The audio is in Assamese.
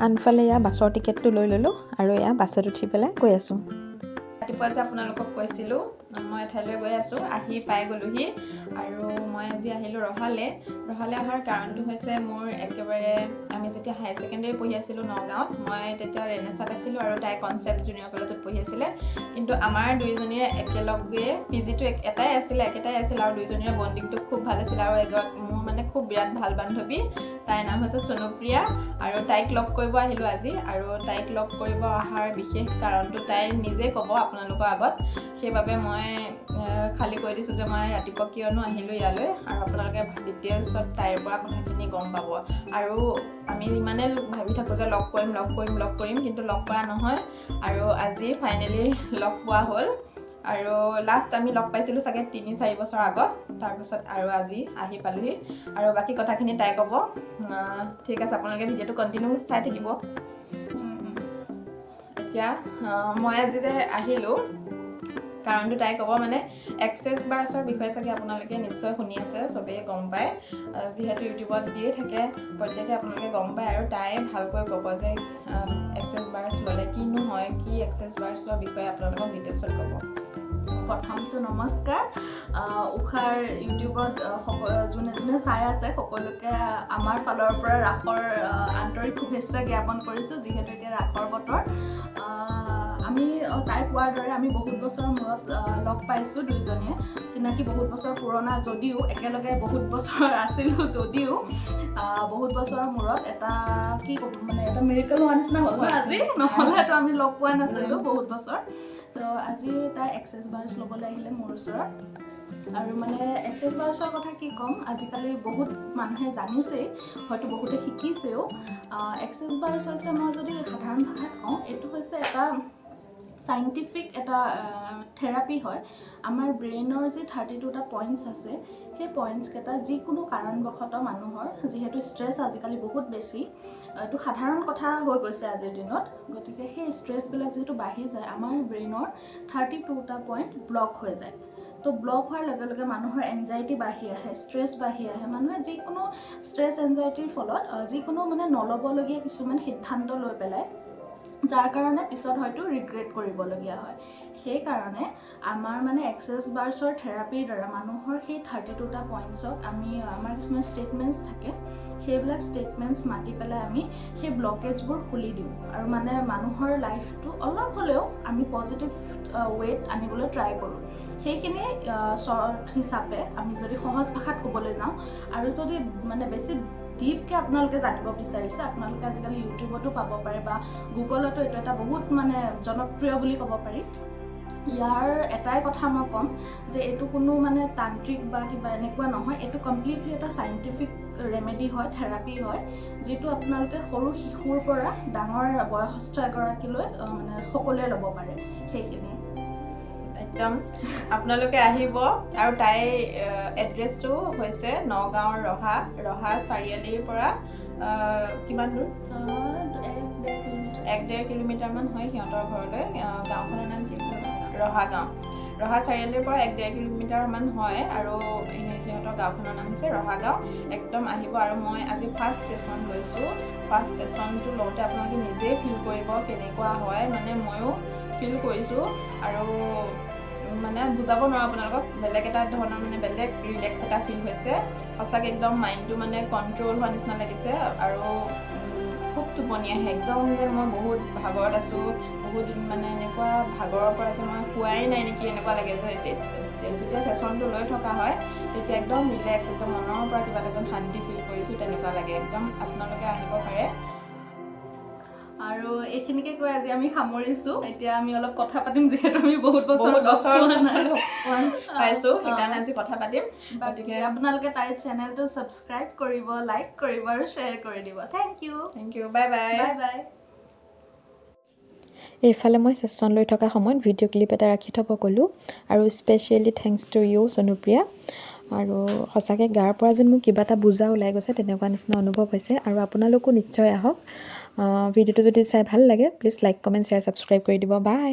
আনফালে এয়া বাছৰ টিকেটটো লৈ ল'লোঁ আৰু এয়া বাছত উঠি পেলাই গৈ আছোঁ। ৰাতিপুৱা যে আপোনালোকক কৈছিলোঁ মই এঠাইলৈ গৈ আছোঁ, আহি পাই গ'লোহি। আৰু মই আজি আহিলোঁ ৰহালৈ অহাৰ কাৰণটো হৈছে মোৰ একেবাৰে আমি যেতিয়া হায়াৰ ছেকেণ্ডেৰী পঢ়ি আছিলোঁ নগাঁৱত, মই তেতিয়া ৰেনেছাত আছিলোঁ আৰু তাই কনচেপ্ট জুনিয়ৰ কলেজত পঢ়ি আছিলে। কিন্তু আমাৰ দুইজনীৰে একেলগে পিজিটো একেটাই আছিল আৰু দুইজনীৰে বণ্ডিংটো খুব ভাল আছিল। আৰু মোৰ মানে খুব বিৰাট ভাল বান্ধৱী, তাইৰ নাম হৈছে চনুপ্ৰিয়া। আৰু তাইক লগ কৰিব আহিলোঁ আজি। আৰু তাইক লগ কৰিব অহাৰ বিশেষ কাৰণটো তাই নিজে ক'ব আপোনালোকৰ আগত। সেইবাবে মই খালি কৈ দিছোঁ যে মই ৰাতিপুৱা কিয়নো আহিলোঁ ইয়ালৈ, আৰু আপোনালোকে ডিটেইলছত তাইৰ পৰা কথাখিনি গম পাব। আৰু আমি ইমানে ভাবি থাকোঁ যে লগ কৰিম, কিন্তু লগ কৰা নহয়। আৰু আজি ফাইনেলি লগ পোৱা হ'ল। আৰু লাষ্ট আমি লগ পাইছিলোঁ চাগে 3-4 বছৰ আগত, তাৰপিছত আৰু আজি আহি পালোহি। আৰু বাকী কথাখিনি তাই ক'ব। ঠিক আছে, আপোনালোকে ভিডিঅ'টো কণ্টিনিউ চাই থাকিব। এতিয়া মই আজি যে আহিলোঁ কাৰণটো তাই ক'ব। মানে এক্সেছ বাৰ্ছৰ বিষয়ে চাগে আপোনালোকে নিশ্চয় শুনি আছে, চবেই গম পায়, যিহেতু ইউটিউবত দিয়ে থাকে প্ৰত্যেকে, আপোনালোকে গম পায়। আৰু তাই ভালকৈ ক'ব যে এক্সেছ বাৰ্ছ ল'লে কিনো হয়, কি এক্সেছ বাৰ্ছৰ বিষয়ে আপোনালোকক ডিটেইলছত ক'ব। প্ৰথমটো নমস্কাৰ। উষাৰ ইউটিউবত যোনে চাই আছে সকলোকে আমাৰ ফালৰ পৰা ৰাসৰ আন্তৰিক শুভেচ্ছা জ্ঞাপন কৰিছোঁ, যিহেতু এতিয়া ৰাসৰ বতৰ। আমি তাই কোৱাৰ দৰে আমি বহুত বছৰৰ মূৰত লগ পাইছোঁ দুইজনীয়ে। চিনাকি বহুত বছৰ পুৰণা যদিও, একেলগে বহুত বছৰ আছিলোঁ যদিও, বহুত বছৰৰ মূৰত এটা কি ক'ব, মানে এটা মিৰেকল হোৱা নিচিনা হ'ল আজি, নহ'লেতো আমি লগ পোৱা নাছিলোঁ বহুত বছৰ। তো আজি তাই এক্সেছ বাৰ্ছ ল'বলৈ আহিলে মোৰ ওচৰত। আৰু মানে এক্সেছ বাৰ্ছৰ কথা কি ক'ম, আজিকালি বহুত মানুহে জানিছেই, হয়তো বহুতে শিকিছেও। এক্সেছ বাৰ্ছ হৈছে, মই যদি সাধাৰণ ভাষাত কওঁ, এইটো হৈছে এটা চাইণ্টিফিক এটা থেৰাপি হয়। আমাৰ ব্ৰেইনৰ যি 32টা পইণ্টছ আছে, সেই পইণ্টছকেইটা যিকোনো কাৰণবশতঃ মানুহৰ, যিহেতু ষ্ট্ৰেছ আজিকালি বহুত বেছি, এইটো সাধাৰণ কথা হৈ গৈছে আজিৰ দিনত, গতিকে সেই ষ্ট্ৰেছবিলাক যিহেতু বাঢ়ি যায়, আমাৰ ব্ৰেইনৰ 32টা পইণ্ট ব্লক হৈ যায়। তো ব্লক হোৱাৰ লগে লগে মানুহৰ এনজাইটি বাঢ়ি আহে, ষ্ট্ৰেছ বাঢ়ি আহে। মানুহে যিকোনো ষ্ট্ৰেছ এনজাইটিৰ ফলত যিকোনো মানে নল'বলগীয়া কিছুমান সিদ্ধান্ত লৈ পেলাই, যাৰ কাৰণে পিছত হয়তো ৰিগ্ৰেট কৰিবলগীয়া হয়। সেইকাৰণে আমাৰ মানে এক্সেছ বাৰ্ছৰ থেৰাপিৰ দ্বাৰা মানুহৰ সেই 32টা পইণ্টছক আমাৰ কিছুমান ষ্টেটমেণ্টছ থাকে, সেইবিলাক ষ্টেটমেণ্টছ মাতি পেলাই আমি সেই ব্লকেজবোৰ খুলি দিওঁ। আৰু মানে মানুহৰ লাইফটো অলপ হ'লেও আমি পজিটিভ ৱেত আনিবলৈ ট্ৰাই কৰোঁ। সেইখিনি শ্বৰ্ট হিচাপে আমি যদি সহজ ভাষাত ক'বলৈ যাওঁ, আৰু যদি মানে বেছি ডিপকৈ আপোনালোকে জানিব বিচাৰিছে, আপোনালোকে আজিকালি ইউটিউবতো পাব পাৰে, বা গুগলতো এইটো এটা বহুত মানে জনপ্ৰিয় বুলি ক'ব পাৰি। ইয়াৰ এটাই কথা মই ক'ম যে এইটো কোনো মানে তান্ত্ৰিক বা কিবা এনেকুৱা নহয়, এইটো কমপ্লিটলি এটা চাইণ্টিফিক ৰেমেডি হয়, থেৰাপি হয়, যিটো আপোনালোকে সৰু শিশুৰ পৰা ডাঙৰ বয়সস্থ এগৰাকীলৈ মানে সকলোৱে ল'ব পাৰে। সেইখিনি একদম আপোনালোকে আহিব। আৰু তাইৰ এড্ৰেছটো হৈছে নগাঁৱৰ ৰহা চাৰিআলিৰ পৰা কিমান দূৰ, 1-1.5 কিলোমিটাৰমান হয় সিহঁতৰ ঘৰলৈ। গাঁওখনৰ নাম কি, ৰহা চাৰিআলিৰ পৰা 1-1.5 কিলোমিটাৰমান হয়। আৰু সিহঁতৰ গাঁওখনৰ নাম হৈছে ৰহা গাঁও। একদম আহিব। আৰু মই আজি ফাৰ্ষ্ট ছেশ্যন লৈছোঁ। ফাৰ্ষ্ট ছেশ্যনটো লওঁতে আপোনালোকে নিজেই ফিল কৰিব কেনেকুৱা হয়, মানে ময়ো ফিল কৰিছোঁ। আৰু মানে বুজাব নোৱাৰোঁ আপোনালোকক, বেলেগ এটা ধৰণৰ মানে বেলেগ ৰিলেক্স এটা ফিল হৈছে। সঁচাকৈ একদম মাইণ্ডটো মানে কণ্ট্ৰল হোৱা নিচিনা লাগিছে। আৰু খুব টোপনি আহে, একদম যে মই বহুত ভাগৰত আছোঁ, বহুত দিন মানে এনেকুৱা ভাগৰৰ পৰা যে মই শুৱাই নাই নেকি এনেকুৱা লাগে। যে যেতিয়া ছেশ্যনটো লৈ থকা হয় তেতিয়া একদম ৰিলেক্স, একদম মনৰ পৰা কিবা এটা যেন শান্তি ফিল কৰিছোঁ তেনেকুৱা লাগে। একদম আপোনালোকে আহিব পাৰে। আৰু এইখিনিকে কৈ আজি আমি সামৰিছোঁ। এতিয়া আমি অলপ কথা পাতিম, যিহেতু আমি বহুত বছৰ পাইছোঁ, সেইকাৰণে আজি কথা পাতিম। গতিকে আপোনালোকে তাইৰ চেনেলটো ছাবস্ক্ৰাইব কৰিব, লাইক কৰিব আৰু শ্বেয়াৰ কৰি দিব। Thank you, bye bye. এইফালে মই ছেশ্যন লৈ থকা সময়ত ভিডিঅ' ক্লিপ এটা ৰাখি থ'ব ক'লোঁ। আৰু স্পেচিয়েলি থেংকছ টু ইউ চনুপ্ৰিয়া। আৰু সঁচাকৈ গাৰ পৰা যেন মোৰ কিবা এটা বুজা ওলাই গৈছে তেনেকুৱা নিচিনা অনুভৱ হৈছে। আৰু আপোনালোকো নিশ্চয় আহক। ভিডিঅ'টো যদি চাই ভাল লাগে please like, comment, share, subscribe কৰি দিব। বাই।